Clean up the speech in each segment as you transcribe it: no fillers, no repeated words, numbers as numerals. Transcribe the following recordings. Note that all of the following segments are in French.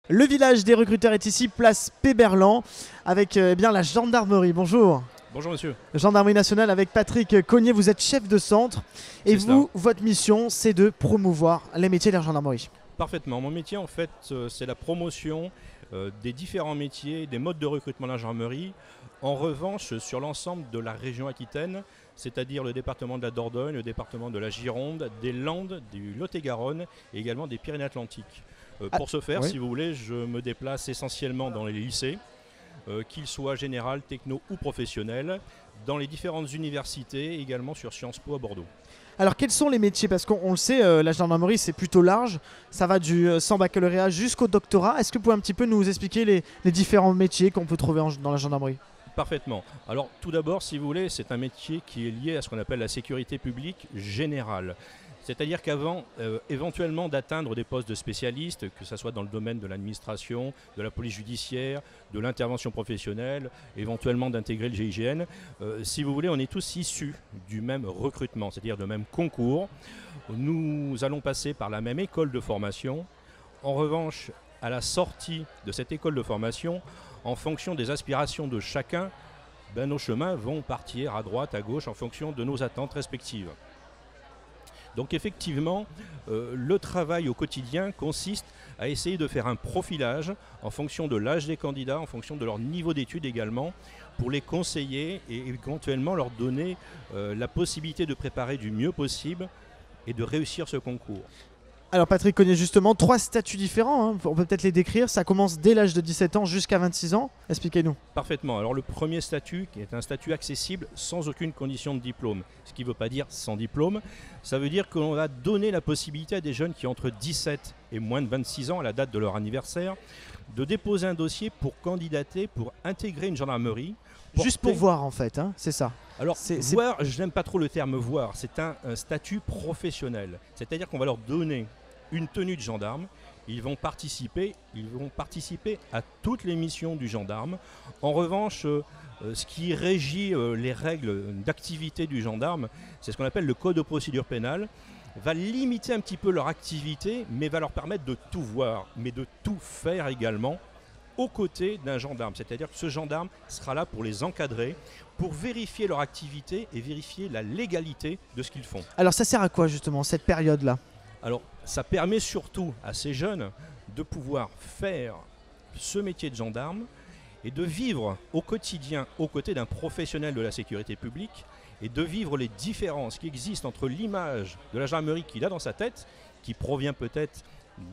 Le village des recruteurs est ici, place Péberlan, avec bien la gendarmerie. Bonjour. Bonjour monsieur. Gendarmerie nationale avec Patrick Cognier, vous êtes chef de centre et vous, votre mission, c'est de promouvoir les métiers de la gendarmerie. Parfaitement. Mon métier, en fait, c'est la promotion des différents métiers, des modes de recrutement de la gendarmerie. En revanche, sur l'ensemble de la région Aquitaine, c'est-à-dire le département de la Dordogne, le département de la Gironde, des Landes, du Lot-et-Garonne et également des Pyrénées-Atlantiques. Pour ce faire, oui. si vous voulez, je me déplace essentiellement dans les lycées, qu'ils soient général, techno ou professionnels, dans les différentes universités, également sur Sciences Po à Bordeaux. Alors quels sont les métiers? Parce qu'on le sait, la gendarmerie c'est plutôt large, ça va du sans baccalauréat jusqu'au doctorat. Est-ce que vous pouvez un petit peu nous expliquer les différents métiers qu'on peut trouver dans la gendarmerie? Parfaitement. Alors tout d'abord, si vous voulez, c'est un métier qui est lié à ce qu'on appelle la sécurité publique générale. C'est-à-dire qu'avant, éventuellement, d'atteindre des postes de spécialistes, que ce soit dans le domaine de l'administration, de la police judiciaire, de l'intervention professionnelle, éventuellement d'intégrer le GIGN, si vous voulez, on est tous issus du même recrutement, c'est-à-dire du même concours. Nous allons passer par la même école de formation. En revanche, à la sortie de cette école de formation, en fonction des aspirations de chacun, nos chemins vont partir à droite, à gauche, en fonction de nos attentes respectives. Donc effectivement, le travail au quotidien consiste à essayer de faire un profilage en fonction de l'âge des candidats, en fonction de leur niveau d'études également, pour les conseiller et éventuellement leur donner la possibilité de préparer du mieux possible et de réussir ce concours. Alors Patrick Cognier, justement, 3 statuts différents, hein. On peut peut-être les décrire. Ça commence dès l'âge de 17 ans jusqu'à 26 ans. Expliquez-nous. Parfaitement. Alors le premier statut, qui est un statut accessible sans aucune condition de diplôme, ce qui ne veut pas dire sans diplôme, ça veut dire qu'on va donner la possibilité à des jeunes qui ont entre 17 et moins de 26 ans à la date de leur anniversaire, de déposer un dossier pour candidater, pour intégrer une gendarmerie. Juste pour voir en fait, hein, c'est ça. Alors, voir, je n'aime pas trop le terme voir, c'est un statut professionnel. C'est-à-dire qu'on va leur donner une tenue de gendarme, ils vont participer à toutes les missions du gendarme. En revanche, ce qui régit les règles d'activité du gendarme, c'est ce qu'on appelle le code de procédure pénale, va limiter un petit peu leur activité, mais va leur permettre de tout voir, mais de tout faire également aux côtés d'un gendarme. C'est-à-dire que ce gendarme sera là pour les encadrer, pour vérifier leur activité et vérifier la légalité de ce qu'ils font. Alors ça sert à quoi justement cette période-là? Alors ça permet surtout à ces jeunes de pouvoir faire ce métier de gendarme et de vivre au quotidien aux côtés d'un professionnel de la sécurité publique et de vivre les différences qui existent entre l'image de la gendarmerie qu'il a dans sa tête, qui provient peut-être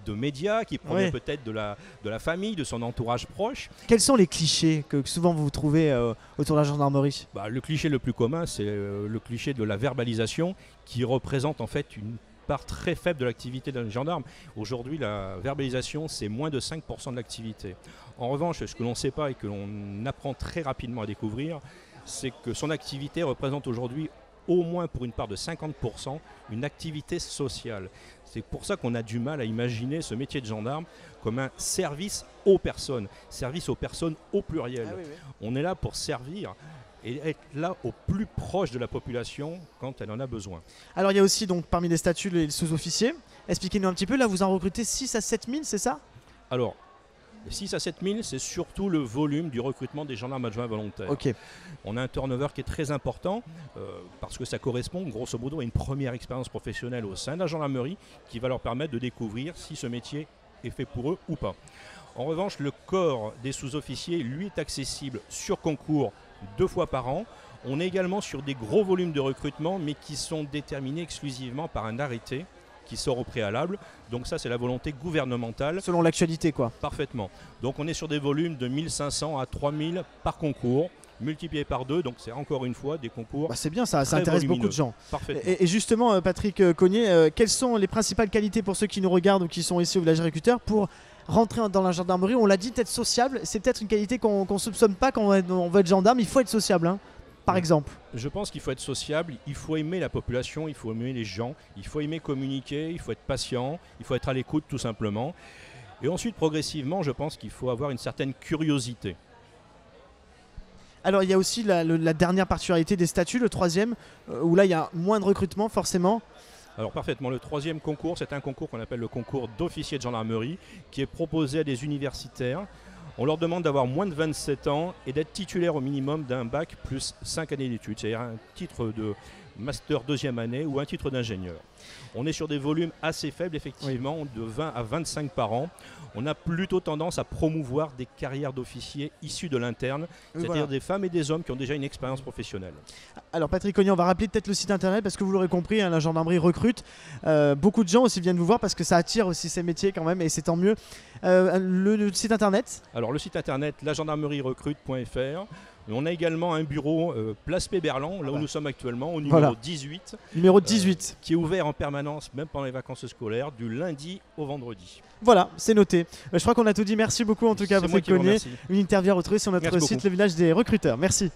de médias, qui provient peut-être de la famille, de son entourage proche. Quels sont les clichés que souvent vous trouvez autour de la gendarmerie? Le cliché le plus commun, c'est le cliché de la verbalisation, qui représente en fait une part très faible de l'activité d'un gendarme. Aujourd'hui, la verbalisation, c'est moins de 5% de l'activité. En revanche, ce que l'on ne sait pas et que l'on apprend très rapidement à découvrir, c'est que son activité représente aujourd'hui au moins pour une part de 50%, une activité sociale. C'est pour ça qu'on a du mal à imaginer ce métier de gendarme comme un service aux personnes au pluriel. On est là pour servir et être là au plus proche de la population quand elle en a besoin. Alors il y a aussi donc parmi les statuts les sous-officiers. Expliquez-nous un petit peu, là vous en recrutez 6 à 7 000, c'est ça? Alors, 6 à 7 000, c'est surtout le volume du recrutement des gendarmes adjoints volontaires. Okay. On a un turnover qui est très important parce que ça correspond grosso modo à une première expérience professionnelle au sein de la gendarmerie qui va leur permettre de découvrir si ce métier est fait pour eux ou pas. En revanche, le corps des sous-officiers, lui, est accessible sur concours 2 fois par an. On est également sur des gros volumes de recrutement mais qui sont déterminés exclusivement par un arrêté qui sort au préalable. Donc ça, c'est la volonté gouvernementale. Selon l'actualité, quoi. Parfaitement. Donc on est sur des volumes de 1500 à 3000 par concours, multiplié par 2. Donc c'est encore une fois des concours. C'est bien, ça intéresse beaucoup de gens. Parfaitement. Et justement, Patrick Cognier, quelles sont les principales qualités pour ceux qui nous regardent ou qui sont ici au village recruteur pour rentrer dans la gendarmerie? On l'a dit, être sociable, c'est peut-être une qualité qu'on ne soupçonne pas quand on veut être gendarme. Il faut être sociable, hein, par exemple. Je pense qu'il faut être sociable, il faut aimer la population, il faut aimer les gens, il faut aimer communiquer, il faut être patient, il faut être à l'écoute tout simplement. Et ensuite, progressivement, je pense qu'il faut avoir une certaine curiosité. Alors il y a aussi la dernière particularité des statuts, le 3e, où là il y a moins de recrutement forcément. Alors parfaitement, le troisième concours, c'est un concours qu'on appelle le concours d'officier de gendarmerie qui est proposé à des universitaires. On leur demande d'avoir moins de 27 ans et d'être titulaire au minimum d'un bac plus 5 années d'études, c'est-à-dire un titre de master deuxième année ou un titre d'ingénieur. On est sur des volumes assez faibles, effectivement, de 20 à 25 par an. On a plutôt tendance à promouvoir des carrières d'officiers issus de l'interne, c'est-à-dire des femmes et des hommes qui ont déjà une expérience professionnelle. Alors Patrick Cognet, on va rappeler peut-être le site internet parce que vous l'aurez compris, hein, la gendarmerie recrute. Beaucoup de gens aussi viennent vous voir parce que ça attire aussi ces métiers quand même et c'est tant mieux. Le site internet? Alors le site internet lagendarmerierecrute.fr. On a également un bureau place Péberlan, là où nous sommes actuellement, au numéro 18. Numéro 18. Qui est ouvert en permanence, même pendant les vacances scolaires, du lundi au vendredi. Voilà, c'est noté. Je crois qu'on a tout dit. Merci beaucoup en tout cas, Patrick Cognet. Une interview à retrouver sur notre site, le village des recruteurs. Merci.